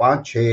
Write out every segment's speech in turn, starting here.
5-6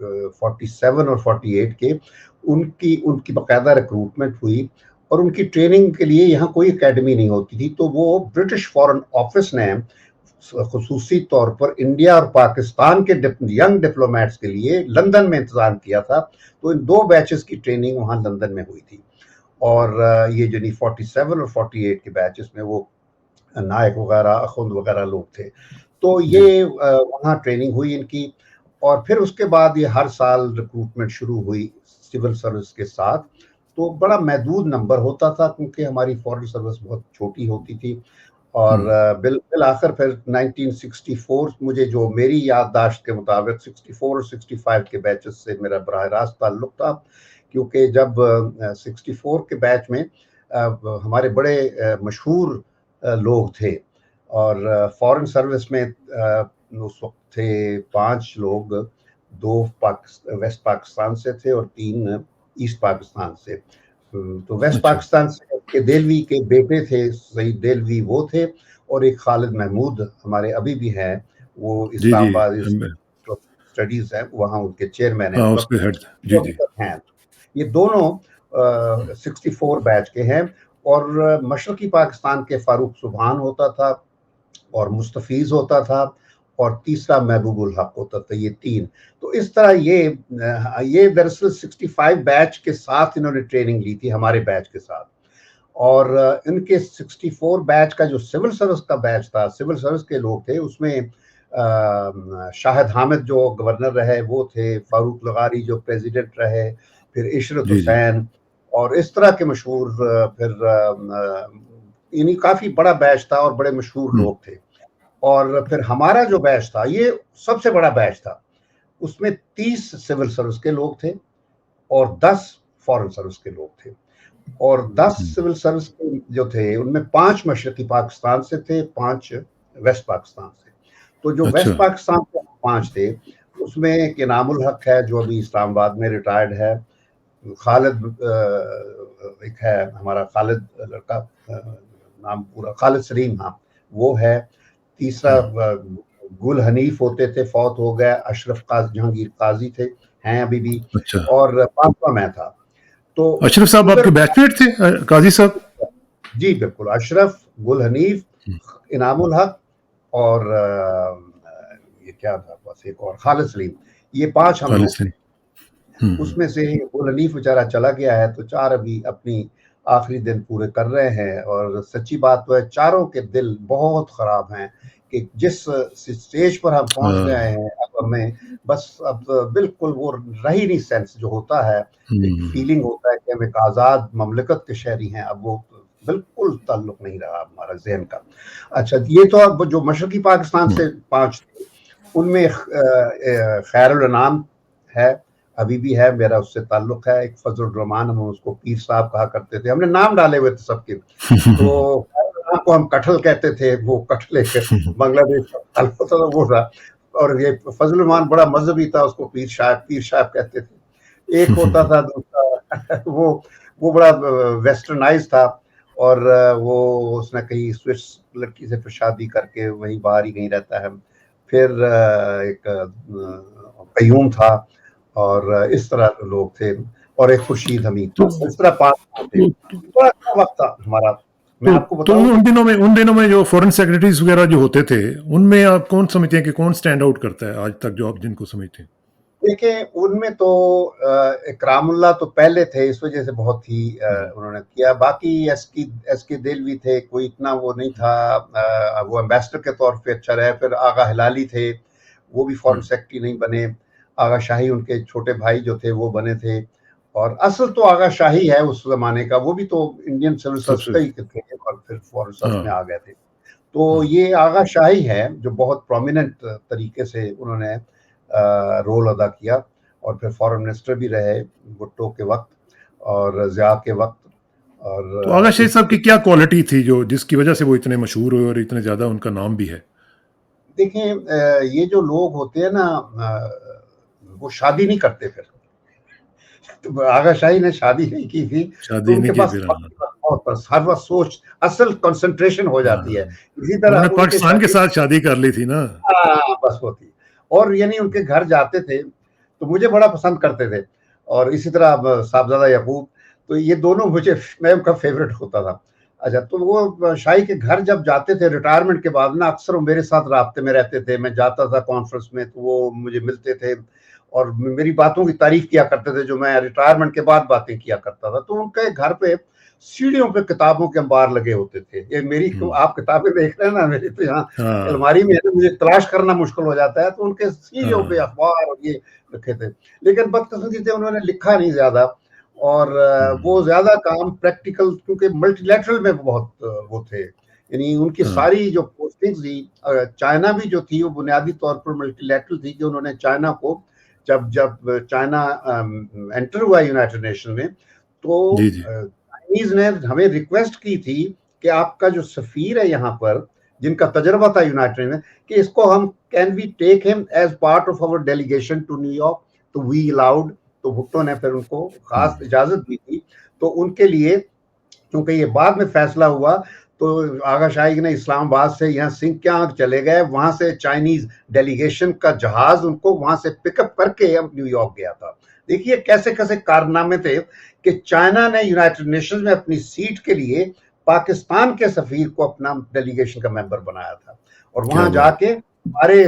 47 اور 48 کے ان کی باقاعدہ ریکروٹمنٹ ہوئی اور ان کی ٹریننگ کے لیے یہاں کوئی اکیڈمی نہیں ہوتی تھی، تو وہ برٹش فارن آفس نے خصوصی طور پر انڈیا اور پاکستان کے ینگ ڈپلومیٹس کے لیے لندن میں انتظام کیا تھا، تو ان 2 بیچز کی ٹریننگ وہاں لندن میں ہوئی تھی، اور یہ جو 47 اور 48 کے بیچز میں وہ نائک وغیرہ اخوند وغیرہ لوگ تھے، تو یہ وہاں ٹریننگ ہوئی ان کی، اور پھر اس کے بعد یہ ہر سال ریکروٹمنٹ شروع ہوئی سول سروس کے ساتھ، تو بڑا محدود نمبر ہوتا تھا کیونکہ ہماری فورن سروس بہت چھوٹی ہوتی تھی، اور بالآخر پھر 1964 مجھے جو میری یادداشت کے مطابق 64 اور 65 کے بیچز سے میرا براہ راست تعلق تھا، کیونکہ جب 64 کے بیچ میں ہمارے بڑے مشہور لوگ تھے، اور فورن سروس میں اس وقت تھے 5 لوگ، 2 ویسٹ پاکستان سے تھے اور 3 ایسٹ پاکستان سے، تو ویسٹ پاکستان سے دہلوی کے بیٹے تھے سعید دہلوی وہ تھے، اور ایک خالد محمود ہمارے ابھی بھی ہیں، وہ اسلام آباد اسٹڈیز ہیں وہاں ان کے چیئرمین ہیں، یہ دونوں 64 بیچ کے ہیں، اور مشرقی پاکستان کے فاروق سبحان ہوتا تھا، اور مستفیض ہوتا تھا، اور تیسرا محبوب الحق ہوتا تھا، یہ 3، تو اس طرح یہ دراصل 65 بیچ کے ساتھ انہوں نے ٹریننگ لی تھی ہمارے بیچ کے ساتھ، اور ان کے 64 بیچ کا جو سول سروس کا بیچ تھا، سول سروس کے لوگ تھے، اس میں شاہد حامد جو گورنر رہے وہ تھے، فاروق لغاری جو پریزیڈنٹ رہے، پھر عشرت حسین، اور اس طرح کے مشہور، پھر یعنی کافی بڑا بیچ تھا اور بڑے مشہور لوگ تھے، اور پھر ہمارا جو بیچ تھا یہ سب سے بڑا بیچ تھا، اس میں 30 سول سروس کے لوگ تھے اور 10 فورن سروس کے لوگ تھے، اور 10 سول سروس کے جو تھے ان میں 5 مشرقی پاکستان سے تھے، 5 ویسٹ پاکستان سے، تو جو ویسٹ پاکستان سے 5 تھے اس میں ایک انعام الحق ہے جو ابھی اسلام آباد میں ریٹائرڈ ہے، خالد ایک ہے ہمارا، خالد لڑکا نام پورا خالد سلیم، ہاں وہ ہے، تیسرا گل حنیف ہوتے تھے، فوت ہو گئے، اشرف جہانگیر قاضی تھے، ہیں ابھی بھی، اور 5واں میں تھا، تو اشرف صاحب آپ کے بیچ میٹ تھے قاضی صاحب؟ جی بالکل، اشرف، گل حنیف، انعام الحق، اور یہ کیا تھا بس ایک اور خالد سلیم، یہ 5 ہم لوگ تھے، اس میں سے گل حنیف بیچارہ چلا گیا ہے، تو 4 ابھی اپنی آخری دن پورے کر رہے ہیں، اور سچی بات تو ہے چاروں کے دل بہت خراب ہیں کہ جس سٹیج پر ہم پہنچ گئے ہیں اب ہمیں بس اب بالکل وہ رہی نہیں، سینس جو ہوتا ہے، ایک فیلنگ ہوتا ہے کہ ہم ایک آزاد مملکت کے شہری ہیں، اب وہ بالکل تعلق نہیں رہا ہمارا ذہن کا۔ اچھا، یہ تو اب جو مشرقی پاکستان سے 5 تھے ان میں خیر الانام ہے، ابھی بھی ہے، میرا اس سے تعلق ہے، ایک فضل الرحمان، ہم اس کو پیر صاحب کہا کرتے تھے، ہم نے نام ڈالے ہوئے تھے سب کے، تو کو ہم کٹھل کہتے تھے، وہ کٹھل ایک بنگلہ دیش کا تعلق ہوتا تھا وہ تھا، اور یہ فضل الرحمان بڑا مذہبی تھا، اس کو پیر صاحب کہتے تھے، ایک ہوتا تھا دوسرا وہ بڑا ویسٹرنائز تھا، اور وہ اس نے کہیں سوئس لڑکی سے پھر شادی کر کے وہیں باہر ہی کہیں رہتا ہے، پھر ایک قیوم تھا، اور اس طرح لوگ تھے، اور ایک خورشید حمید تھا، اس طرح 5 تھے، بڑا اچھا وقت تھا ہمارا۔ میں آپ کو بتاؤں ان دنوں میں جو فورن سیکرٹریز وغیرہ جو ہوتے تھے ان میں آپ کون سمجھتے ہیں کہ کون سٹینڈ آؤٹ کرتا ہے آج تک جو آپ جن کو سمجھتے ہیں؟ دیکھیں ان میں تو اکرام اللہ تو پہلے تھے، اس وجہ سے بہت ہی انہوں نے کیا، باقی ایس کے دہلوی تھے، کوئی اتنا وہ نہیں تھا، وہ ایمبیسڈر کے طور پہ اچھا رہے، پھر آغا ہلالی تھے، وہ بھی فورن سیکرٹری نہیں بنے، آغا شاہی ان کے چھوٹے بھائی جو تھے وہ بنے تھے، اور اصل تو آغا شاہی ہے اس زمانے کا، وہ بھی تو انڈین سول سروس کا ہی تھے اور پھر فورن سروس میں آ گئے تھے، تو یہ آغا شاہی ہے جو بہت پرومیننٹ طریقے سے انہوں نے رول ادا کیا، اور پھر فورن منسٹر بھی رہے بھٹو کے وقت اور ضیاء کے وقت۔ اور تو آغا شاہی صاحب کی کیا کوالٹی تھی جو جس کی وجہ سے وہ اتنے مشہور ہوئے اور اتنے زیادہ ان کا نام بھی ہے؟ دیکھیں یہ جو لوگ ہوتے ہیں نا وہ شادی نہیں کرتے، پھر آغا شاہی نے شادی نہیں کی تھی، تو ان کے پاس ہر وقت سوچ اصل کنسنٹریشن ہو جاتی ہے، اسی طرح پاکستان کے ساتھ شادی کر لی تھی نا، بس ہوتی، اور یعنی ان کے گھر جاتے تھے تو مجھے بڑا پسند کرتے تھے. اور اسی طرح صاحبزادہ یعقوب, تو یہ دونوں مجھے, میں ان کا فیوریٹ ہوتا تھا. اچھا, تو وہ شاہی کے گھر جب جاتے تھے ریٹائرمنٹ کے بعد نا, اکثر وہ میرے ساتھ رابطے میں رہتے تھے. میں جاتا تھا کانفرنس میں تو وہ مجھے ملتے تھے اور میری باتوں کی تعریف کیا کرتے تھے جو میں ریٹائرمنٹ کے بعد باتیں کیا کرتا تھا. تو ان کے گھر پہ سیڑھیوں پہ کتابوں کے انبار لگے ہوتے تھے. یہ میری, آپ کتابیں دیکھ رہے ہیں نا, میری تو یہاں الماری میں ہے, مجھے تلاش کرنا مشکل ہو جاتا ہے. تو ان کے سیڑھیوں پہ اخبار اور یہ رکھے تھے. لیکن بدقسمتی سے انہوں نے لکھا نہیں زیادہ, اور وہ زیادہ کام پریکٹیکل, کیونکہ ملٹی لیٹرل میں بہت وہ تھے. یعنی ان کی ساری جو پوسٹنگ تھی, چائنا بھی جو تھی وہ بنیادی طور پر ملٹی لیٹرل تھی, کہ انہوں نے چائنا کو جب چائنا انٹر ہوا یونائٹڈ نیشن میں, تو چائنیز نے ہمیں ریکویسٹ کی تھی کہ آپ کا جو سفیر ہے یہاں پر, جن کا تجربہ تھا یونائٹڈ میں, کہ اس کو ہم can we take him as part of our delegation to New York. تو وی الاؤڈ. تو بھٹو نے پھر ان کو خاص اجازت دی تھی. تو ان کے لیے, کیونکہ یہ بعد میں فیصلہ ہوا, تو آغا شاہی نے اسلام آباد سے یہاں سنکیانگ چلے گئے, وہاں سے چائنیز ڈیلیگیشن کا جہاز ان کو وہاں سے پک اپ کر کے نیو یارک گیا تھا. دیکھیے کیسے کیسے کارنامے تھے کہ چائنا نے یونائٹڈ نیشنز میں اپنی سیٹ کے لیے پاکستان کے سفیر کو اپنا ڈیلیگیشن کا ممبر بنایا تھا, اور وہاں جا کے ہمارے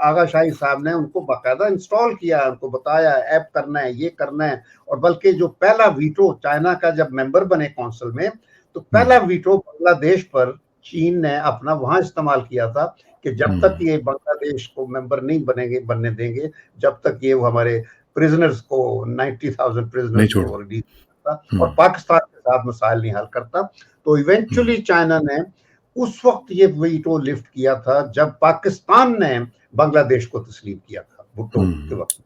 آغا شاہی صاحب نے ان کو باقاعدہ انسٹال کیا, ان کو بتایا ایپ کرنا ہے, یہ کرنا ہے. اور بلکہ جو پہلا ویٹو چائنا کا جب ممبر بنے کونسل میں, تو پہلا ویٹو بنگلہ دیش پر چین نے اپنا وہاں استعمال کیا تھا, کہ جب تک یہ بنگلہ دیش کو ممبر نہیں بننے دیں گے, جب تک یہ ہمارے پریزنرز کو 90,000 پریزنرز کو ریلیز کرتا اور پاکستان کے ساتھ مسائل نہیں حل کرتا. تو ایونچولی چائنا نے اس وقت یہ ویٹو لفٹ کیا تھا جب پاکستان نے بنگلہ دیش کو تسلیم کیا تھا بھٹو کے وقت.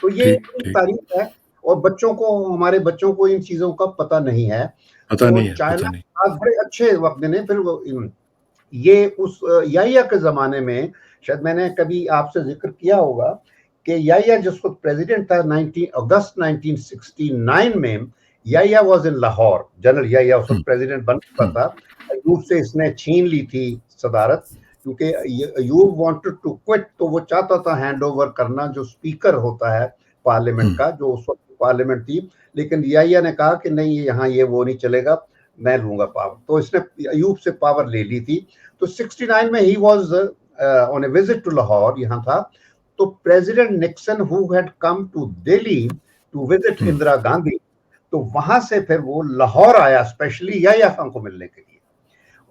تو یہ تاریخ ہے, اور بچوں کو, ہمارے بچوں کو ان چیزوں کا پتہ نہیں ہے. تو چائنا بڑے اچھے وقت نے, پھر یہ اس یایا کے زمانے میں, شاید میں نے کبھی آپ سے ذکر کیا ہوگا کہ یایا جس وقت پریزیڈنٹ تھا 19 اگست 1969 میں, یایا واز ان لاہور. جنرل یایا اس وقت پریزیڈنٹ بن چکا تھا. ایوب سے اس نے چھین لی تھی صدارت, کیونکہ ایوب وانٹڈ ٹو کوئٹ, تو وہ چاہتا تھا ہینڈ اوور کرنا جو سپیکر ہوتا ہے پارلیمنٹ کا, جو اس وقت پارلیمنٹ تھی. لیکن یایا نے کہا کہ نہیں, یہاں یہ وہ نہیں چلے گا, میں لوں گا پاور. تو اس نے ایوب سے پاور لے لی تھی. تو 69 میں he was on a visit to Lahore, یہاں تھا. تو president Nixon who had come to Delhi to visit Indira Gandhi, تو وہاں سے پھر وہ لاہور آیا اسپیشلی یایا خان کو ملنے کے لیے.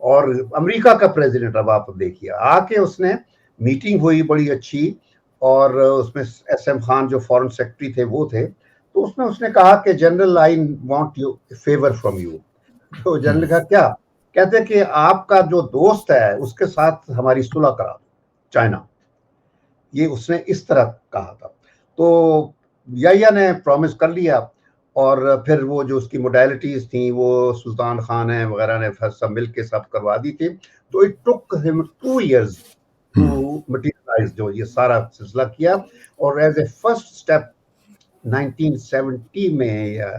اور امریکہ کا پریزیڈنٹ, اب آپ دیکھیے, آ کے اس نے میٹنگ ہوئی بڑی اچھی, اور اس میں ایس ایم خان جو فارن سیکرٹری تھے وہ تھے. تو اس نے کہا کہ general I want you favour from you. تو جنرل نے کہا کیا؟ کہتے کہ آپ کا جو دوست ہے اس کے ساتھ ہماری صلح کرا دو, چائنا. یہ اس نے اس طرح کہا تھا. تو یایا نے پرومس کر لیا, اور پھر وہ جو اس کی موڈیلٹیز تھیں وہ سلطان خان ہیں وغیرہ نے سب مل کے سب کروا دی تھی. تو اٹ ٹک ہم 2 years ٹو مٹیریلائز, جو یہ سارا سلسلہ کیا. اور ایز اے فرسٹ اسٹیپ 1970 میں یا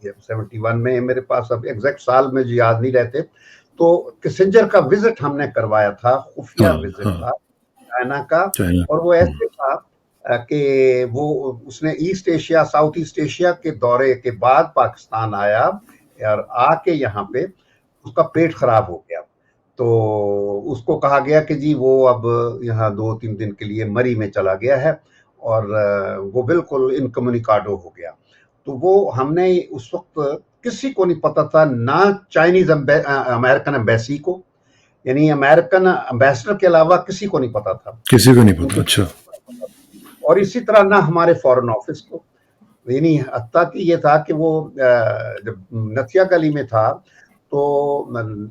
71 میں, میرے پاس اب ایگزیکٹ سال میں جو یاد نہیں رہتے, تو کسنجر کا وزٹ ہم نے کروایا تھا, خفیہ وزٹ تھا چائنا کا. اور وہ ایسے تھا کہ وہ اس نے East Asia, South East Asia کے دورے کے بعد پاکستان آیا, اور آ کے یہاں پہ اس کا پیٹ خراب ہو گیا. تو اس کو کہا گیا کہ جی وہ اب یہاں 2-3 دن کے لیے مری میں چلا گیا ہے, اور وہ بالکل انکمونیکاڈو ہو گیا. تو وہ ہم نے اس وقت کسی کو نہیں پتا تھا, نہ چائنیز امریکن ایمبیسی کو, یعنی امریکن امبیسڈر کے علاوہ کسی کو نہیں پتا تھا, کسی کو نہیں پتا. اچھا. اور اسی طرح نہ ہمارے فارن آفس کو. یعنی حتیٰ کہ یہ تھا کہ وہ جب نتھیا گلی میں تھا, تو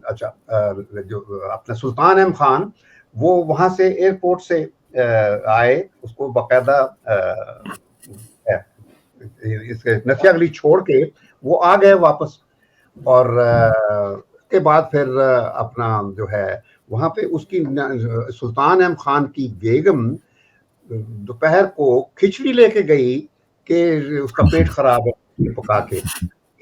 اچھا جو اپنا سلطان احمد خان وہ وہاں سے ایئرپورٹ سے آئے, اس کو باقاعدہ نتھیا گلی چھوڑ کے وہ آ گئے واپس. اور اس کے بعد پھر اپنا جو ہے وہاں پہ اس کی سلطان احمد خان کی بیگم دوپہر کو کھچڑی لے کے گئی کہ اس کا پیٹ خراب ہے پکا کے.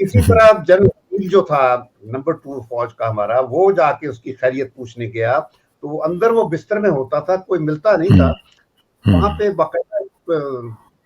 اسی طرح جنرل جو تھا نمبر 2 فوج کا ہمارا, وہ جا کے اس کی خیریت پوچھنے گیا. تو اندر وہ بستر میں ہوتا تھا, کوئی ملتا نہیں تھا. وہاں پہ باقاعدہ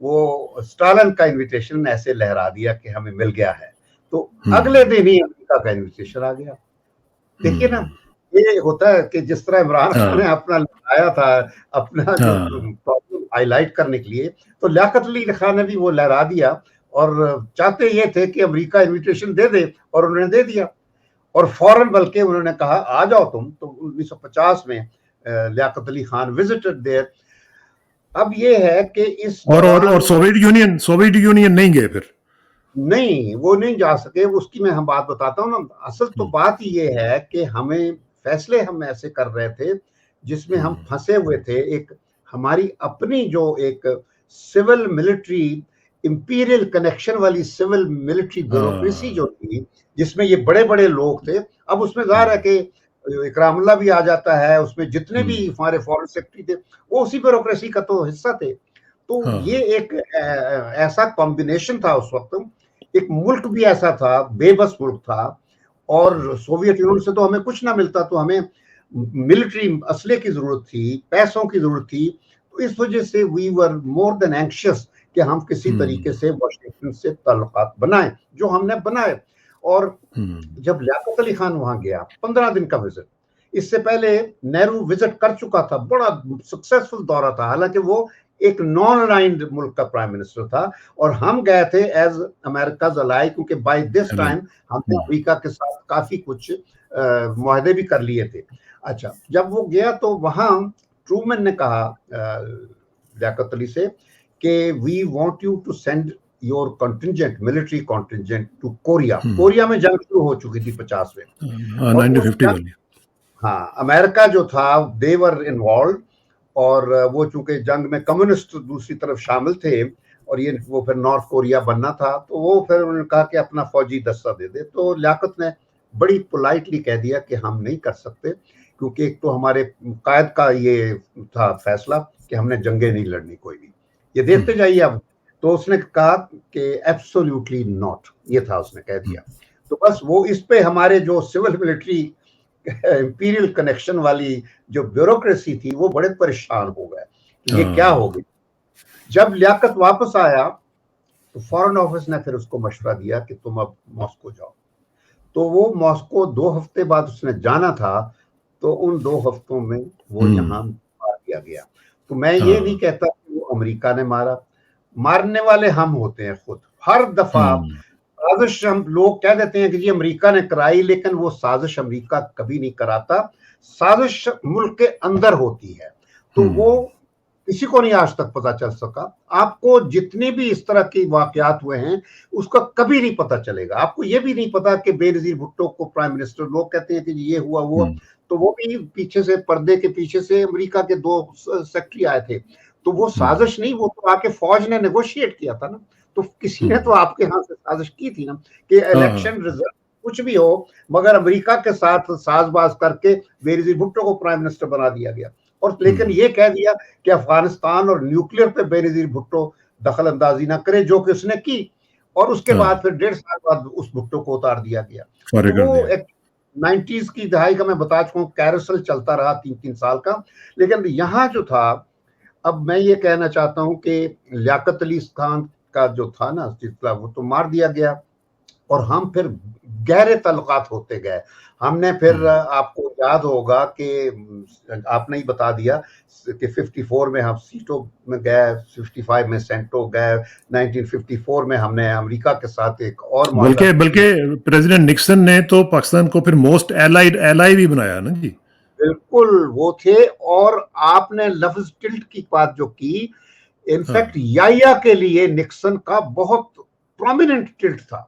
وہ اسٹالن کا انویٹیشن ایسے لہرا دیا کہ ہمیں مل گیا ہے, تو اگلے دن ہی امریکہ کا انویٹیشن آ گیا. دیکھیے نا, یہ ہوتا ہے کہ جس طرح عمران خان نے اپنا لگایا تھا اپنا جو پرابلم ہائی لائٹ کرنے کے لیے, تو لیاقت علی خان نے بھی وہ لہرا دیا, اور چاہتے یہ تھے کہ امریکہ انویٹیشن دے دے, اور انہوں نے دے دیا, اور فوراً بلکہ انہوں نے کہا آ جاؤ تم. تو 1950 میں لیاقت علی خان وزٹڈ دیر. اب یہ ہے کہ اس اور سوویت یونین نہیں گئے پھر, نہیں, وہ نہیں جا سکے. اس کی میں ہم بات بتاتا ہوں نا. اصل تو بات یہ ہے کہ ہمیں فیصلے ہم ایسے کر رہے تھے جس میں ہم پھنسے ہوئے تھے. ایک ہماری اپنی جو ایک سول ملٹری امپیریل کنیکشن والی سول ملٹری بیوروکریسی جو تھی, جس میں یہ بڑے بڑے لوگ تھے. اب اس میں ظاہر ہے کہ اکرام اللہ بھی آ جاتا ہے, اس میں جتنے بھی ہمارے فارن سیکرٹری تھے وہ اسی بیوروکریسی کا تو حصہ تھے. تو یہ ایک ایسا کمبینیشن تھا اس وقت. ایک ملک بھی ایسا تھا, بے بس ملک تھا, اور سوویت یونین سے تو ہمیں کچھ نہ ملتا, تو ہمیں ملٹری اسلحے کی ضرورت تھی, پیسوں کی ضرورت تھی. تو اس وجہ سے وی ور مور دین اینکشس کہ ہم کسی طریقے سے واشنگٹن سے تعلقات بنائیں, جو ہم نے بنائے. اور جب لیاقت علی خان وہاں گیا 15 دن کا وزٹ, اس سے پہلے نہرو وزٹ کر چکا تھا, بڑا سکسیسفل دورہ تھا, حالانکہ وہ ایک نان الائنڈ ملک کا پرائم منسٹر تھا, اور ہم گئے تھے ایز امریکاز الائی, کیونکہ بائی دس ٹائم ہم نے امریکہ کے ساتھ کافی کچھ معاہدے بھی کر لیے تھے. اچھا, جب وہ گیا تو وہاں ٹرومن نے کہا لیاقت علی سے کہ we want you to send your contingent, military contingent to Korea. Korea میں جنگ شروع ہو چکی تھی 50 میں. ہاں, امریکہ جو تھا they were involved, اور وہ چونکہ جنگ میں کمیونسٹ دوسری طرف شامل تھے, اور یہ وہ پھر نارتھ کوریا بننا تھا, تو وہ پھر انہوں نے کہا کہ اپنا فوجی دستہ دے دے. تو لیاقت نے بڑی پولائٹلی کہہ دیا کہ ہم نہیں کر سکتے, کیونکہ ایک تو ہمارے قائد کا یہ تھا فیصلہ کہ ہم نے جنگیں نہیں لڑنی کوئی بھی, یہ دیکھتے جائیے اب. تو اس نے کہا کہ ایبسولوٹلی ناٹ, یہ تھا, اس نے کہہ دیا. تو بس وہ اس پہ ہمارے جو سول ملٹری امپیریل کنیکشن والی جو بیوروکریسی تھی وہ بڑے پریشان ہو گئے کہ یہ کیا ہو گئی. جب لیاقت واپس آیا تو فارن آفس نے پھر اس کو مشورہ دیا کہ تم اب ماسکو جاؤ. تو وہ ماسکو 2 ہفتے بعد اس نے جانا تھا, تو ان 2 ہفتوں میں وہ یہاں مار دیا گیا. تو میں یہ نہیں کہتا کہ وہ امریکہ نے مارا, مارنے والے ہم ہوتے ہیں خود. ہر دفعہ سازش ہم لوگ کہہ دیتے ہیں کہ جی امریکہ نے کرائی, لیکن وہ سازش امریکہ کبھی نہیں کراتا, سازش ملک کے اندر ہوتی ہے. تو وہ کسی کو نہیں آج تک پتا چل سکا. آپ کو جتنے بھی اس طرح کے واقعات ہوئے ہیں اس کا کبھی نہیں پتا چلے گا. آپ کو یہ بھی نہیں پتا کہ بے نظیر بھٹو کو پرائم منسٹر, لوگ کہتے ہیں کہ یہ ہوا, تو وہ بھی پیچھے سے, پردے کے پیچھے سے امریکہ کے 2 سیکرٹری آئے تھے. تو وہ سازش نہیں, وہ تو آ کے فوج نے نیگوشیٹ کیا تھا نا. تو کسی نے تو آپ کے ہاں سے سازش کی تھی نا کہ الیکشن رزلٹ کچھ بھی ہو, مگر امریکہ کے ساتھ ساز باز کر کے بے نظیر بھٹو کو پرائم منسٹر بنا دیا گیا. اور لیکن یہ کہہ دیا کہ افغانستان اور نیوکلیر پہ بے نظیر بھٹو دخل اندازی نہ کرے, جو کہ اس نے کی, اور اس کے بعد پھر 1.5 سال بعد اس بھٹو کو اتار دیا گیا. وہ 90s کی دہائی کا میں بتا چکا ہوں, کیروسل چلتا رہا 3 سال کا. لیکن یہاں جو تھا, اب میں یہ کہنا چاہتا ہوں کہ لیاقت علی خان کا جو تھا نا سلسلہ, وہ تو مار دیا گیا, اور ہم پھر گہرے تعلقات ہوتے گئے. ہم نے پھر, آپ کو یاد ہوگا کہ آپ نے ہی بتا دیا کہ 54 میں ہم سیٹوں میں گئے, 55 میں سینٹو گئے, 1954 میں ہم نے امریکہ کے ساتھ ایک اور بلکہ پریزیڈنٹ نکسن نے تو پاکستان کو پھر موسٹ ایلائی بھی بنایا نا جی. بالکل وہ تھے. اور آپ نے لفظ ٹلٹ کی بات جو کی, انفیکٹ یایا کے لیے نکسن کا بہت پرومیننٹ ٹلٹ تھا.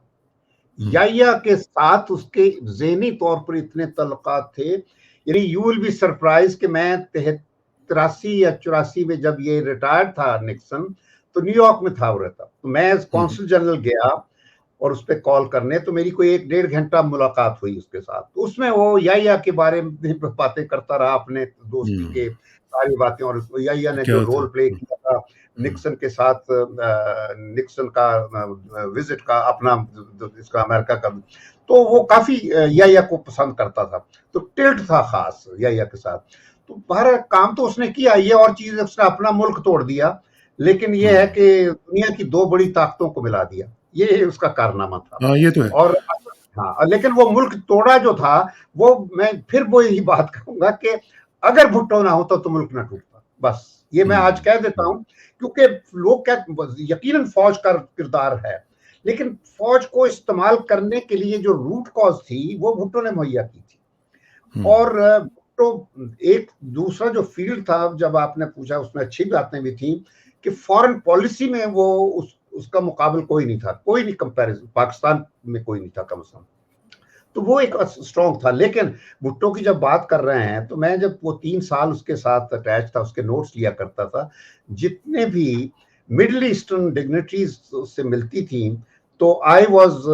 یایا کے ساتھ اس کے ذہنی طور پر اتنے تعلقات تھے. یعنی یو ول بی سرپرائز کہ میں 83 یا 84 میں جب یہ ریٹائرڈ تھا نکسن, تو نیو یارک میں تھا وہ رہتا. تو میں ایز کونسل جنرل گیا اور اس پہ کال کرنے, تو میری کوئی 1.5 گھنٹہ ملاقات ہوئی اس کے ساتھ. تو اس میں وہ یایا کے بارے میں باتیں کرتا رہا, اپنے دوستی کے ساری باتیں, اور یایا نے جو رول پلے کیا تھا نکسن کے ساتھ, نکسن کا وزٹ کا اپنا اس کا امریکہ کا, تو وہ کافی یایا کو پسند کرتا تھا. تو ٹلٹ تھا خاص یایا کے ساتھ. تو باہر کام تو اس نے کیا, یہ اور چیز اس نے اپنا ملک توڑ دیا, لیکن یہ ہے کہ دنیا کی 2 بڑی طاقتوں کو ملا دیا، یہ اس کا کارنامہ تھا. ہاں یہ تو ہے. اور ہاں لیکن وہ ملک توڑا جو تھا، وہ میں پھر وہ یہی بات کہوں گا کہ اگر بھٹو نہ ہوتا تو ملک نہ ٹوٹتا. بس یہ میں آج کہہ دیتا ہوں، کیونکہ لوگ یقیناً فوج کا کردار ہے، لیکن فوج کو استعمال کرنے کے لیے جو روٹ کاز تھی وہ بھٹو نے مہیا کی تھی. اور بھٹو ایک دوسرا جو فیلڈ تھا، جب آپ نے پوچھا اس میں اچھی باتیں بھی تھیں کہ فارن پالیسی میں وہ اس کا مقابل کوئی نہیں تھا، کوئی نہیں کمپیریزن، پاکستان میں کوئی نہیں تھا کم از کم. تو وہ ایک اسٹرانگ تھا. لیکن بھٹو کی جب بات کر رہے ہیں تو میں جب وہ 3 سال اس کے ساتھ اٹیچ تھا، اس کے نوٹس لیا کرتا تھا، جتنے بھی مڈل ایسٹرن ڈگنیٹریز سے ملتی تھیں تو آئی واز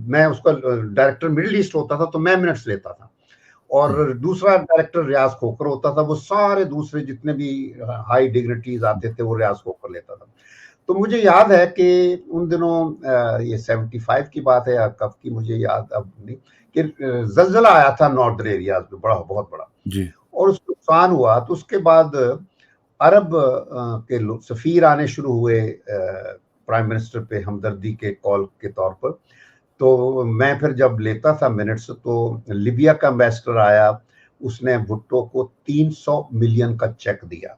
میں اس کا ڈائریکٹر مڈل ایسٹ ہوتا تھا تو میں منٹس لیتا تھا، اور دوسرا ڈائریکٹر ریاض کھوکر ہوتا تھا، وہ سارے دوسرے جتنے بھی ہائی ڈگنیٹریز آتے تھے وہ ریاض کھوکر لیتا تھا. تو مجھے یاد ہے کہ ان دنوں یہ 75 کی بات ہے، کب کی مجھے یاد اب نہیں، کہ زلزلہ آیا تھا ناردرن ایریاز میں، بہت بڑا، اور اس کو نقصان ہوا. تو اس کے بعد عرب کے سفیر آنے شروع ہوئے پرائم منسٹر پہ ہمدردی کے کال کے طور پر. تو میں پھر جب لیتا تھا منٹس تو لیبیا کا امبیسڈر آیا، اس نے بھٹو کو 300 ملین کا چیک دیا،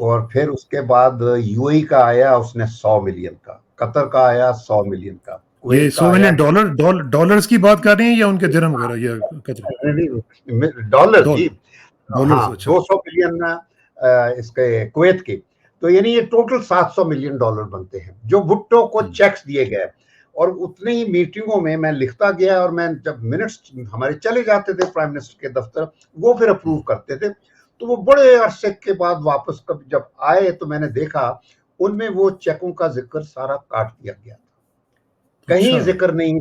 اور پھر اس کے بعد یو اے کا آیا، اس نے 100 ملین کا، قطر کا آیا 100 ملین کا. یہ 100 ملین ڈالرز کی بات کر رہے ہیں یا ان کے درہم وغیرہ یا ڈالر؟ جی ہاں 200 ملین اس کے کویت کے. تو یعنی یہ ٹوٹل 700 ملین ڈالر بنتے ہیں جو بھٹو کو چیکس دیے گئے. اور اتنے ہی میٹنگوں میں لکھتا گیا، اور میں جب منٹس ہمارے چلے جاتے تھے پرائم منسٹر کے دفتر، وہ پھر اپروو کرتے تھے. تو وہ بڑے عرصے کے بعد واپس جب آئے تو میں نے دیکھا ان میں وہ چیکوں کا ذکر سارا کاٹ دیا گیا تھا، کہیں ذکر نہیں،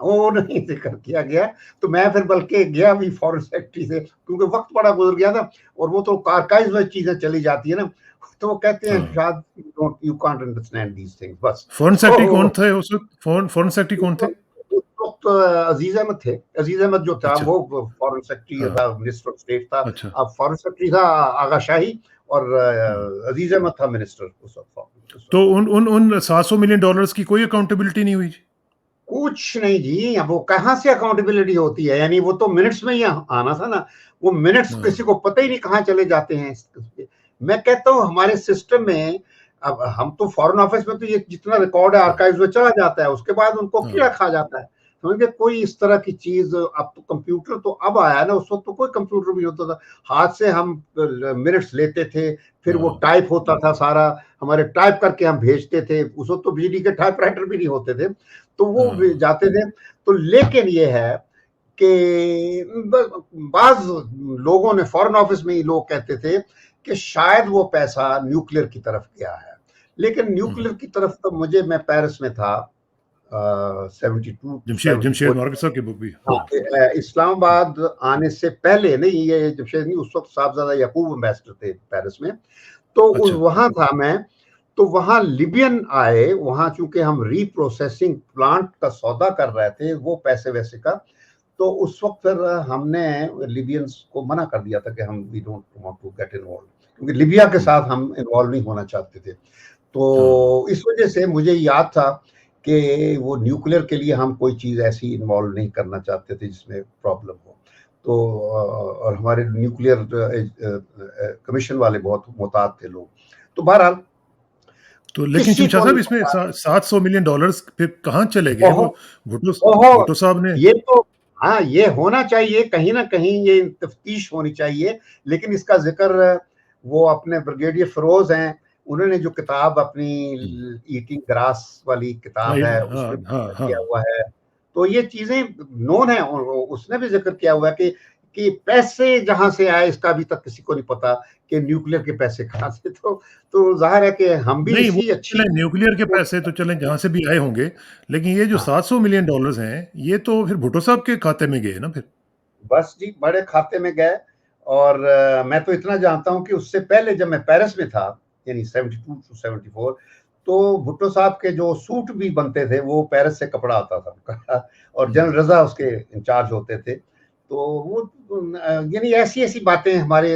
وہ نہیں ذکر کیا گیا. تو میں پھر بلکہ گیا بھی فارن سیکرٹری سے، کیونکہ وقت بڑا گزر گیا تھا، اور وہ تو آرکائیوز میں چیزیں چلی جاتی ہیں نا، تو وہ کہتے ہیں شاید you can't understand these things. بس فورن سیکرٹری کون تھے اس وقت؟ فورن سیکرٹری کون تھے اس وقت؟ عزیز احمد تھے. عزیز احمد جو تھا وہ فارن سیکرٹری تھا، منسٹر آف اسٹیٹ تھا. اب فارن سیکرٹری تھا آغا شاہی، اور عزیز احمد تھا منسٹر اس وقت. تو ان 700 ملین ڈالرز کی کوئی اکاؤنٹیبلٹی نہیں ہوئی؟ کچھ نہیں جی، وہ کہاں سے اکاؤنٹیبلٹی ہوتی ہے؟ یعنی وہ تو منٹس میں ہی آنا تھا نا، وہ منٹس کسی کو پتہ ہی نہیں کہاں چلے جاتے ہیں. میں کہتا ہوں ہمارے سسٹم میں، اب ہم تو فارن آفس میں تو یہ جتنا ریکارڈ ہے آرکائیوز میں چلا جاتا ہے، اس کے بعد ان کو کیڑا کھا جاتا ہے. کیونکہ کوئی اس طرح کی چیز، اب تو کمپیوٹر تو اب آیا نا، اس وقت تو کوئی کمپیوٹر بھی ہوتا تھا، ہاتھ سے ہم منٹس لیتے تھے، پھر وہ ٹائپ ہوتا تھا سارا، ہمارے ٹائپ کر کے ہم بھیجتے تھے. اس وقت تو بجلی کے ٹائپ رائٹر بھی نہیں ہوتے تھے، تو وہ جاتے تھے. تو لیکن یہ ہے کہ بعض لوگوں نے فارن آفس میں ہی لوگ کہتے تھے کہ شاید وہ پیسہ نیوکلیر کی طرف گیا ہے. لیکن نیوکلیر کی طرف تو میں پیرس میں تھا 72 جمشید مارکیٹ صاحب کی بک بھی. اسلام آباد آنے سے پہلے نہیں، یہ جمشید نہیں، اس وقت صاحبزادہ یعقوب امبیسڈر تھے پیرس میں. تو وہاں تھا میں، تو وہاں لیبین آئے. وہاں چونکہ ہم ری پروسیسنگ پلانٹ کا سودا کر رہے تھے، وہ پیسے ویسے کا، تو اس وقت پھر ہم نے لیبینز کو منع کر دیا تھا کہ ہم we don't want to get involved, کیونکہ لیبیا کے ساتھ ہم انوالو نہیں ہونا چاہتے تھے. تو اس وجہ سے مجھے یاد تھا کہ وہ نیوکلیر کے لیے ہم کوئی چیز ایسی انوالو نہیں کرنا چاہتے تھے جس میں پرابلم ہو. تو اور ہمارے نیوکلیر کمیشن والے بہت محتاط تھے لوگ. تو بہرحال تو لیکن شمشاد صاحب اس میں 700 ملین ڈالرز پھر کہاں چلے گئے؟ وہ بھٹو صاحب نے، یہ تو ہاں یہ ہونا چاہیے کہیں نہ کہیں، یہ تفتیش ہونی چاہیے. لیکن اس کا ذکر وہ اپنے بریگیڈیئر فیروز ہیں، انہوں نے جو کتاب اپنی ایٹنگ گراس والی کتاب ہے اس میں کیا ہوا ہے. تو یہ چیزیں نون ہیں، اس نے بھی ذکر کیا ہوا ہے کہ پیسے جہاں سے آئے اس کا ابھی تک کسی کو نہیں پتا کہ نیوکلیر کے پیسے کہاں سے. تو ظاہر ہے کہ ہم بھی اسی اچھی نیوکلیر کے پیسے تو چلیں جہاں سے بھی آئے ہوں گے، لیکن یہ جو 700 ملین ڈالرز ہیں یہ تو پھر بھٹو صاحب کے کھاتے میں گئے نا پھر. بس جی بڑے کھاتے میں گئے. اور میں تو اتنا جانتا ہوں کہ اس سے پہلے جب میں پیرس میں تھا، یعنی 72 to 74، تو بھٹو صاحب کے جو سوٹ بھی بنتے تھے وہ پیرس سے کپڑا آتا تھا، اور جنرل رضا اس کے انچارج ہوتے تھے. تو وہ یعنی ایسی باتیں ہمارے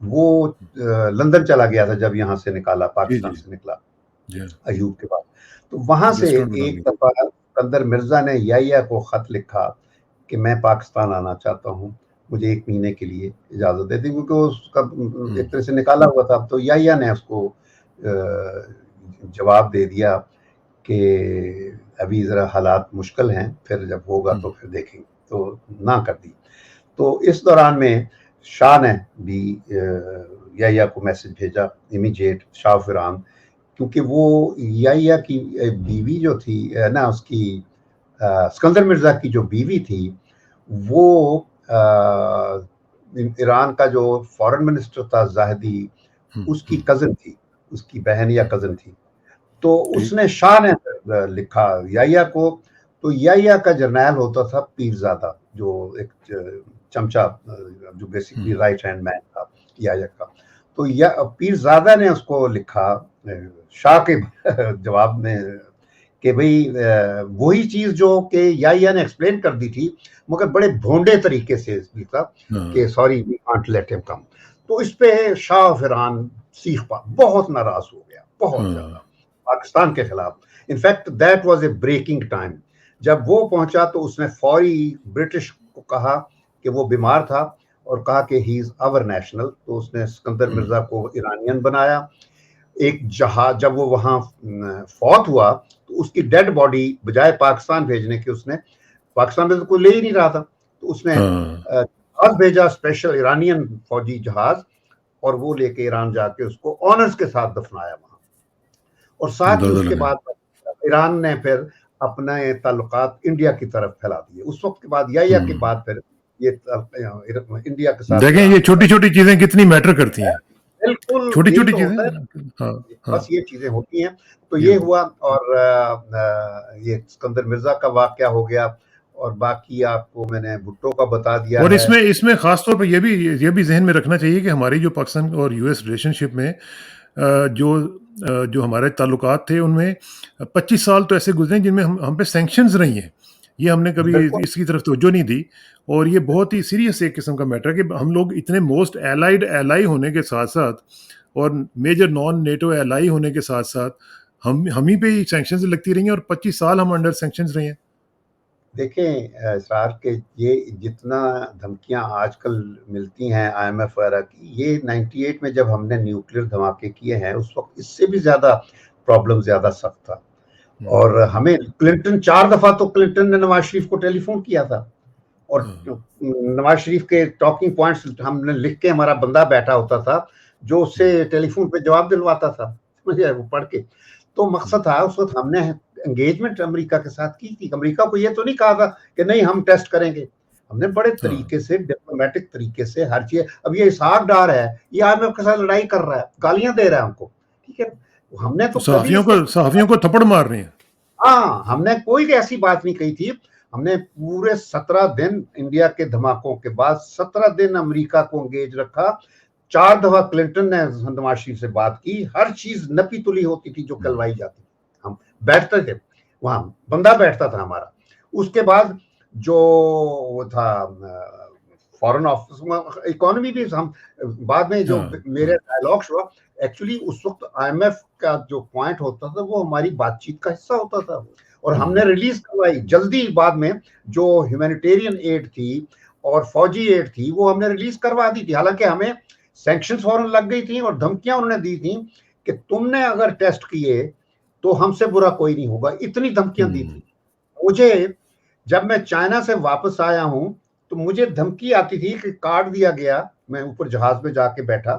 وہ لندن چلا گیا تھا جب یہاں سے نکالا، جی پاکستان جی سے نکلا جی ایوب کے بعد. تو وہاں سے ریسٹورینٹ بنا ایک لی. دفعہ اسکندر مرزا نے یحییٰ کو خط لکھا کہ میں پاکستان آنا چاہتا ہوں، مجھے 1 مہینے کے لیے اجازت دیتی، کیونکہ اس کا ایک طرح سے نکالا ہوا تھا. تو یحییٰ نے اس کو جواب دے دیا کہ ابھی ذرا حالات مشکل ہیں، پھر جب ہوگا تو پھر دیکھیں گے، تو نہ کر دی. تو اس دوران میں شاہ نے بھی یحییٰ کو میسج بھیجا امیجیٹ، شاہ آف ایران، کیونکہ وہ یحییٰ کی بیوی جو تھی نا، اس کی اسکندر مرزا کی جو بیوی تھی وہ ایران کا جو فارن منسٹر تھا زاہدی، اس کی کزن تھی، اس کی بہن یا کزن تھی. تو اس نے شاہ نے لکھا یحییٰ کو. تو یحییٰ کا جرنیل ہوتا تھا پیرزادہ، جو ایک چمچہ، جو بیسیکلی رائٹ ہینڈ مین تھا یحییٰ کا. تو پیرزادہ نے اس کو لکھا شاہ کے جواب میں کہ بھئی وہی چیز جو کہ یحییٰ نے ایکسپلین کر دی تھی، مگر بڑے بھونڈے طریقے سے لکھا کہ سوری وی کانٹ لیٹ ہم کم. تو اس پہ شاہ آف ایران سیخ پا بہت ناراض ہو گیا، بہت زیادہ، پاکستان کے خلاف. In fact that was a breaking time. جب وہ پہنچا تو اس نے فوری برٹش کو کہا کہ وہ بیمار تھا، اور کہا کہ ہی از آور نیشنل. تو اس نے اسکندر مرزا کو ایرانین بنایا. ایک جہاز جب وہ وہاں فوت ہوا تو اس کی ڈیڈ باڈی بجائے پاکستان بھیجنے کے، اس نے پاکستان میں تو کوئی لے ہی نہیں رہا تھا، تو اس نے جہاز بھیجا، اسپیشل ایرانین فوجی جہاز، اور وہ لے کے ایران جا کے اس کو آنرز کے ساتھ دفنایا وہاں. اور ساتھ ہی اس کے بعد ایران نے پھر اپنے تعلقات انڈیا کی طرف پھیلا دیے. اس وقت کے بعد یحییٰ کے بعد پھر یہ انڈیا کے ساتھ، دیکھیں یہ چھوٹی چھوٹی چیزیں کتنی میٹر کرتی ہیں. بالکل چھوٹی چھوٹی ہوتا ہے، چیزیں، بس یہ چیزیں ہوتی ہیں. تو یہ ہوا، اور یہ اسکندر مرزا کا واقعہ ہو گیا. اور باقی آپ کو میں نے بھٹو کا بتا دیا. اور اس میں خاص طور پہ یہ بھی ذہن میں رکھنا چاہیے کہ ہماری جو پاکستان اور یو ایس ریلیشن شپ میں جو ہمارے تعلقات تھے، ان میں 25 سال تو ایسے گزرے جن میں ہم پہ سینکشنز رہی ہیں. یہ ہم نے کبھی اس کی طرف توجہ نہیں دی، اور یہ بہت ہی سیریس ایک قسم کا میٹر ہے کہ ہم لوگ اتنے موسٹ ایلائی ہونے کے ساتھ ساتھ، اور میجر نان نیٹو ایلائی ہونے کے ساتھ ساتھ، ہم ہی پہ ہی سینکشنز لگتی رہی ہیں، اور 25 سال ہم انڈر سینکشنز رہے ہیں. دیکھیں اسرار کے یہ جتنا دھمکیاں آج کل ملتی ہیں آئی ایم ایف وغیرہ کی، یہ 98 میں جب ہم نے نیوکلیر دھماکے کیے ہیں، اس وقت اس سے بھی زیادہ پرابلم زیادہ سخت تھا. اور ہمیں کلنٹن 4 دفعہ تو کلنٹن نے نواز شریف کو ٹیلی فون کیا تھا، اور نواز شریف کے ٹاکنگ پوائنٹس ہم نے لکھ کے، ہمارا بندہ بیٹھا ہوتا تھا جو اس سے ٹیلی فون پہ جواب دلواتا تھا، مجھے وہ پڑھ کے. تو مقصد تھا اس وقت ہم نے انگیجمنٹ امریکہ کے ساتھ کی تھی. امریکہ کو یہ تو نہیں کہا تھا کہ نہیں ہم ٹیسٹ کریں گے. ہم نے بڑے طریقے سے، ڈپلومیٹک طریقے سے ہر چیز. اب یہ اسحاق ڈار ہے، یہ آئی ایم ایف کے ساتھ لڑائی کر رہا ہے، گالیاں دے رہا ہے ہم کو، ٹھیک ہے. ہم نے تو صحافیوں کو تھپڑ مار رہے ہیں. ہاں، ہم نے کوئی ایسی بات نہیں کہی تھی. ہم نے پورے 17 دن انڈیا کے دھماکوں کے بعد 17 دن امریکہ کو انگیج رکھا. 4 دفعہ کلنٹن نے نواز شریف سے بات کی. ہر چیز نپی تلی ہوتی تھی جو کلوائی جاتی. ہم بیٹھتے تھے وہاں، بندہ بیٹھتا تھا ہمارا. اس کے بعد جو وہ تھا فارن آفس، اکانومی بھی ہم بعد میں جو میرے ڈائلاگس ہوا، ایکچولی اس وقت آئی ایم ایف کا جو پوائنٹ ہوتا تھا وہ ہماری بات چیت کا حصہ ہوتا تھا. اور ہم نے ریلیز کروائی جلدی بعد میں، جو ہیومینیٹیرین ایڈ تھی اور فوجی ایڈ تھی وہ ہم نے ریلیز کروا دی تھی. حالانکہ ہمیں سینکشن فوراً لگ گئی تھیں، اور دھمکیاں انہوں نے دی تھیں کہ تم نے اگر ٹیسٹ کیے تو ہم سے برا کوئی نہیں ہوگا. اتنی دھمکیاں دی تھی. مجھے جب میں چائنا سے واپس آیا ہوں تو مجھے دھمکی آتی تھی کہ کاٹ دیا گیا. میں اوپر جہاز میں جا کے بیٹھا،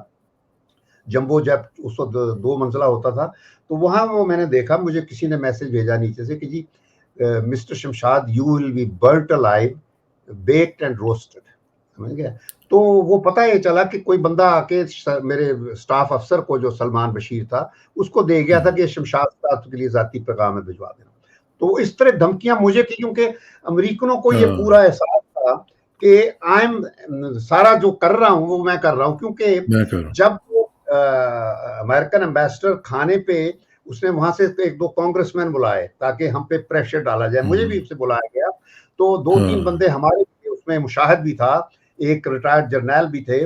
جمبو جیٹ اس وقت 2 منزلہ ہوتا تھا، تو وہاں وہ میں نے دیکھا، مجھے کسی نے میسج بھیجا نیچے سے کہ جی mister Shamshad you will be burnt alive baked and roasted. سمجھ گیا؟ تو وہ پتہ یہ چلا کہ کوئی بندہ آ کے میرے سٹاف افسر کو، جو سلمان بشیر تھا، اس کو دے گیا تھا کہ شمشاد صاحب کے لیے ذاتی پیغام میں بھجوا دینا. تو اس طرح دھمکیاں مجھے تھی، کیونکہ امریکنوں کو یہ پورا احساس تھا کہ سارا جو کر رہا ہوں وہ میں کر رہا ہوں. کیونکہ جب امریکن ایمبیسڈر کھانے پہ، اس نے وہاں سے 1-2 کانگریس مین بلائے تاکہ ہم پہ پریشر ڈالا جائے. مجھے بھی اس سے بلایا گیا. تو 2-3 بندے ہمارے اس میں مشاہد بھی تھا، ایک ریٹائرڈ جرنیل بھی تھے.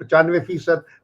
95%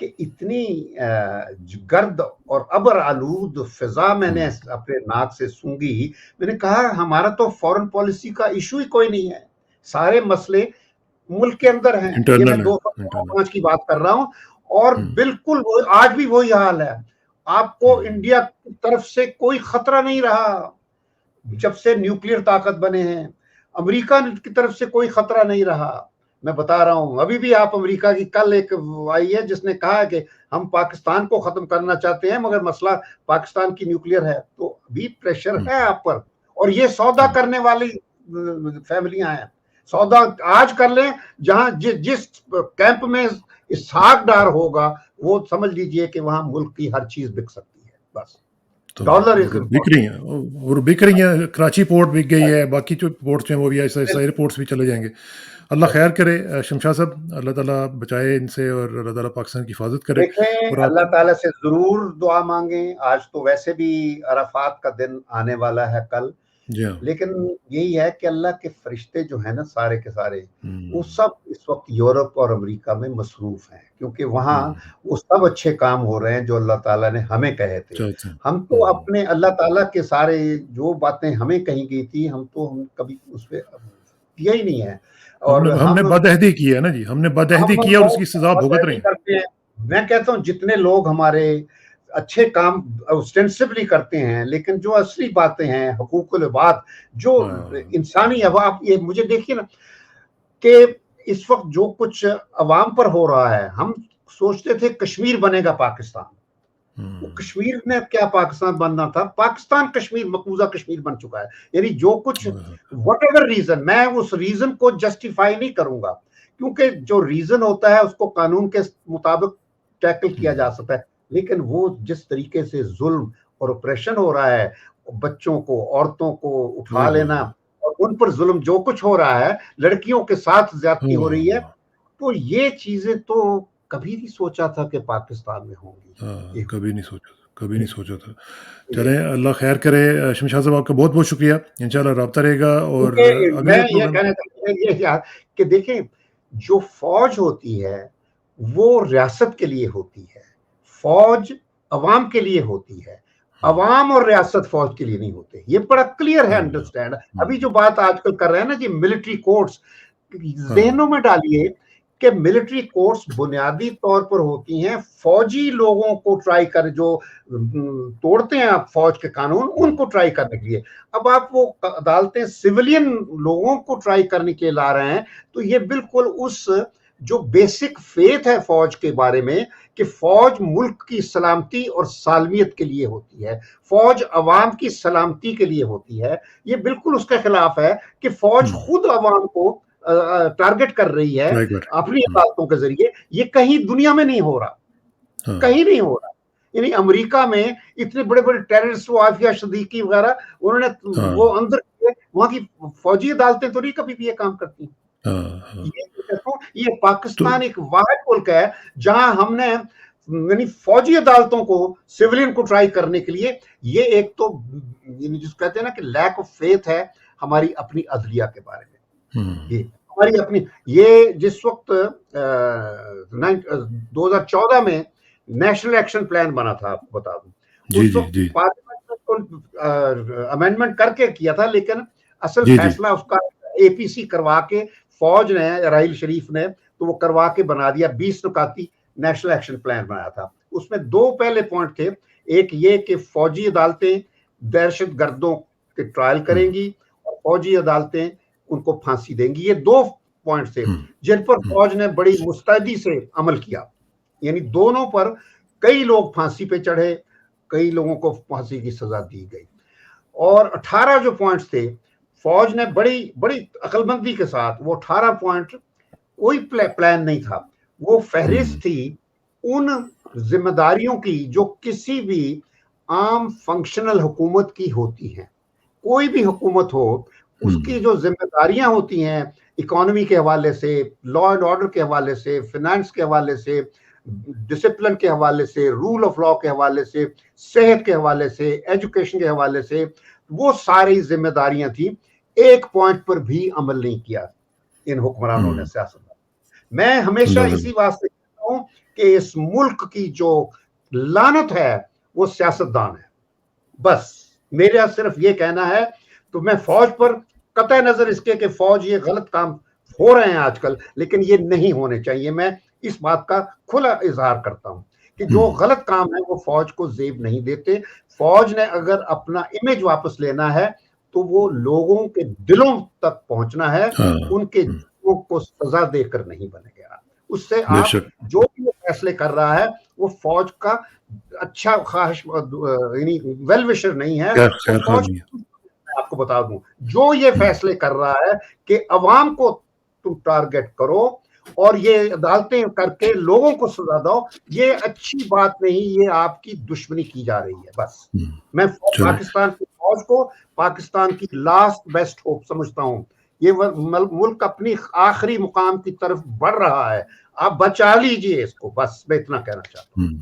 کہ اتنی گرد اور ابر آلود فضا میں نے اپنے ناک سے سونگھی. میں نے کہا ہمارا تو فورن پالیسی کا ایشو ہی کوئی نہیں ہے, سارے مسئلے ملک کے اندر ہیں. یہ میں 2005 کی بات کر رہا ہوں, اور بالکل آج بھی وہی حال ہے. آپ کو انڈیا کی طرف سے کوئی خطرہ نہیں رہا جب سے نیوکلیئر طاقت بنے ہیں. امریکہ کی طرف سے کوئی خطرہ نہیں رہا. میں بتا رہا ہوں, ابھی بھی آپ امریکہ کی کل ایک آئی ہے جس نے کہا کہ ہم پاکستان کو ختم کرنا چاہتے ہیں مگر مسئلہ پاکستان کی نیوکلیئر ہے. تو ابھی پریشر ہے آپ پر, اور یہ سودا کرنے والی فیملیاں ہیں. سودا آج کر لیں, جہاں جس کیمپ میں اسحاق ڈار ہوگا وہ سمجھ لیجئے کہ وہاں ملک کی ہر چیز بک سکتی ہے. بس ڈالر بک رہی ہیں, اور بک رہی ہیں. کراچی پورٹ بک گئی ہے, باقی جو پورٹس ہیں وہ بھی ایسے ایئرپورٹس بھی چلے جائیں گے. اللہ خیر کرے. شمشاد صاحب, اللہ تعالیٰ بچائے ان سے, اور اللہ تعالیٰ پاکستان کی حفاظت کرے. دیکھیں, اللہ تعالیٰ سے ضرور دعا مانگیں. آج تو ویسے بھی عرفات کا دن آنے والا ہے کل, لیکن یہی ہے کہ اللہ کے فرشتے جو ہیں نا سارے کے سارے, وہ سب اس وقت یورپ اور امریکہ میں مصروف ہیں, کیونکہ وہاں وہ سب اچھے کام ہو رہے ہیں جو اللہ تعالیٰ نے ہمیں کہے تھے. ہم تو اپنے اللہ تعالیٰ کے سارے جو باتیں ہمیں کہی گئی تھی, ہم کبھی اس پہ کیا ہی نہیں ہے. اور ہم نے بدعہدی کی ہے نا جی, ہم نے بدعہدی کی اور اس کی سزا بھگت رہے ہیں. میں کہتا ہوں جتنے لوگ ہمارے اچھے کام اوسٹینسبلی کرتے ہیں, لیکن جو اصلی باتیں ہیں, حقوق العباد, جو انسانی آپ یہ مجھے دیکھیے نا کہ اس وقت جو کچھ عوام پر ہو رہا ہے, ہم سوچتے تھے کشمیر بنے گا پاکستان. وہ کشمیر نے کیا پاکستان بننا تھا, پاکستان کشمیر مقبوضہ کشمیر بن چکا ہے. یعنی جو کچھ وٹ ایور ریزن, میں اس ریزن کو جسٹیفائی نہیں کروں گا, کیونکہ جو ریزن ہوتا ہے اس کو قانون کے مطابق ٹیکل کیا جا سکتا ہے. لیکن وہ جس طریقے سے ظلم اور اپریشن ہو رہا ہے, بچوں کو, عورتوں کو اٹھا لینا اور ان پر ظلم جو کچھ ہو رہا ہے, لڑکیوں کے ساتھ زیادتی ہو رہی ہے, تو یہ چیزیں تو کبھی نہیں سوچا تھا کہ پاکستان میں ہوں گی. کبھی نہیں سوچا تھا. چلیں, اللہ خیر کرے. شمشاد صاحب, آپ کا بہت بہت شکریہ. انشاءاللہ رابطہ رہے گا. اور میں یہ کہنا چاہتا ہوں کہ دیکھیں, جو فوج ہوتی ہے وہ ریاست کے لیے ہوتی ہے, فوج عوام کے لیے ہوتی ہے. عوام اور ریاست فوج کے لیے نہیں ہوتے. یہ بڑا کلیئر ہے, انڈرسٹینڈ. ابھی جو بات آج کل کر رہے ہیں نا جی, ملٹری کورٹس, ذہنوں میں ڈالیے کہ ملٹری کورٹس بنیادی طور پر ہوتی ہیں فوجی لوگوں کو ٹرائی کر, جو توڑتے ہیں آپ فوج کے قانون, ان کو ٹرائی کرنے کے لیے. اب آپ وہ عدالتیں سویلین لوگوں کو ٹرائی کرنے کے لا رہے ہیں, تو یہ بالکل اس جو بیسک فیتھ ہے فوج کے بارے میں کہ فوج ملک کی سلامتی اور سالمیت کے لیے ہوتی ہے, فوج عوام کی سلامتی کے لیے ہوتی ہے, یہ بالکل اس کے خلاف ہے کہ فوج خود عوام کو ٹارگٹ کر رہی ہے اپنی عدالتوں کے ذریعے. یہ کہیں دنیا میں نہیں ہو رہا, کہیں نہیں ہو رہا. یعنی امریکہ میں اتنے بڑے بڑے ٹیررسٹ, وہ عافیہ صدیقی وغیرہ, انہوں نے وہ اندر, وہاں کی فوجی عدالتیں تو نہیں کبھی بھی یہ کام کرتی. یہ پاکستان ایک واحد ملک ہے جہاں ہم نے یعنی فوجی عدالتوں کو سیولین کو ٹرائی کرنے کے لیے, یہ ایک تو جس کہتے ہیں نا کہ لیک آف فیتھ ہے ہماری اپنی عدلیہ کے بارے میں. یہ ہماری اپنی, یہ جس وقت 2014 میں نیشنل ایکشن پلان بنا تھا, آپ کو بتا دوں, اس وقت پارلیمنٹ نے امینڈمنٹ کر کے کیا تھا, لیکن اصل فیصلہ اس کا اے پی سی کروا کے فوج نے, راحیل شریف نے, تو وہ کروا کے بنا دیا. 20 نکاتی نیشنل ایکشن پلان بنایا تھا. اس میں 2 پہلے پوائنٹ تھے. ایک یہ کہ فوجی عدالتیں دہشت گردوں کے ٹرائل کریں گی اور فوجی عدالتیں ان کو پھانسی دیں گی. یہ 2 پوائنٹ تھے جن پر فوج نے بڑی مستعدی سے عمل کیا. یعنی دونوں پر کئی لوگ پھانسی پہ چڑھے, کئی لوگوں کو پھانسی کی سزا دی گئی. اور 18 جو پوائنٹس تھے, فوج نے بڑی عقل مندی کے ساتھ, وہ 18 پوائنٹ کوئی پلان نہیں تھا, وہ فہرست تھی ان ذمہ داریوں کی جو کسی بھی عام فنکشنل حکومت کی ہوتی ہیں. کوئی بھی حکومت ہو, اس کی جو ذمہ داریاں ہوتی ہیں اکانومی کے حوالے سے, لا اینڈ آرڈر کے حوالے سے, فنانس کے حوالے سے, ڈسپلن کے حوالے سے, رول آف لا کے حوالے سے, صحت کے حوالے سے, ایجوکیشن کے حوالے سے, وہ ساری ذمہ داریاں تھیں. ایک پوائنٹ پر بھی عمل نہیں کیا ان حکمرانوں نے, سیاست. میں ہمیشہ اسی واسطے کہتا ہوں کہ اس ملک کی جو لعنت ہے وہ سیاستدان ہے. بس میرا صرف یہ کہنا ہے. تو میں فوج پر قطع نظر اس کے کہ فوج یہ غلط کام ہو رہے ہیں آج کل لیکن یہ نہیں ہونے چاہیے, میں اس بات کا کھلا اظہار کرتا ہوں کہ جو غلط کام ہے وہ فوج کو زیب نہیں دیتے. فوج نے اگر اپنا امیج واپس لینا ہے تو وہ لوگوں کے دلوں تک پہنچنا ہے, ان کے جسموں کو سزا دے کر نہیں بنے گا. اس سے آپ جو بھی فیصلے کر رہا ہے وہ فوج کا اچھا خواہش یعنی ویل وشر نہیں ہے. فوج آپ کو بتا دوں جو یہ فیصلے کر رہا ہے کہ عوام کو تم ٹارگٹ کرو اور یہ عدالتیں کر کے لوگوں کو سزا دو, یہ اچھی بات نہیں, یہ آپ کی دشمنی کی جا رہی ہے. بس میں پاکستان کی فوج کو پاکستان کی لاسٹ بیسٹ ہوپ سمجھتا ہوں. یہ ملک اپنی آخری مقام کی طرف بڑھ رہا ہے, آپ بچا لیجئے اس کو. بس میں اتنا کہنا چاہتا ہوں.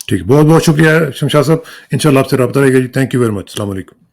ٹھیک, بہت بہت شکریہ شمشاد صاحب, انشاءاللہ آپ سے رابطہ رہے گا جی. Thank you very much. السلام علیکم.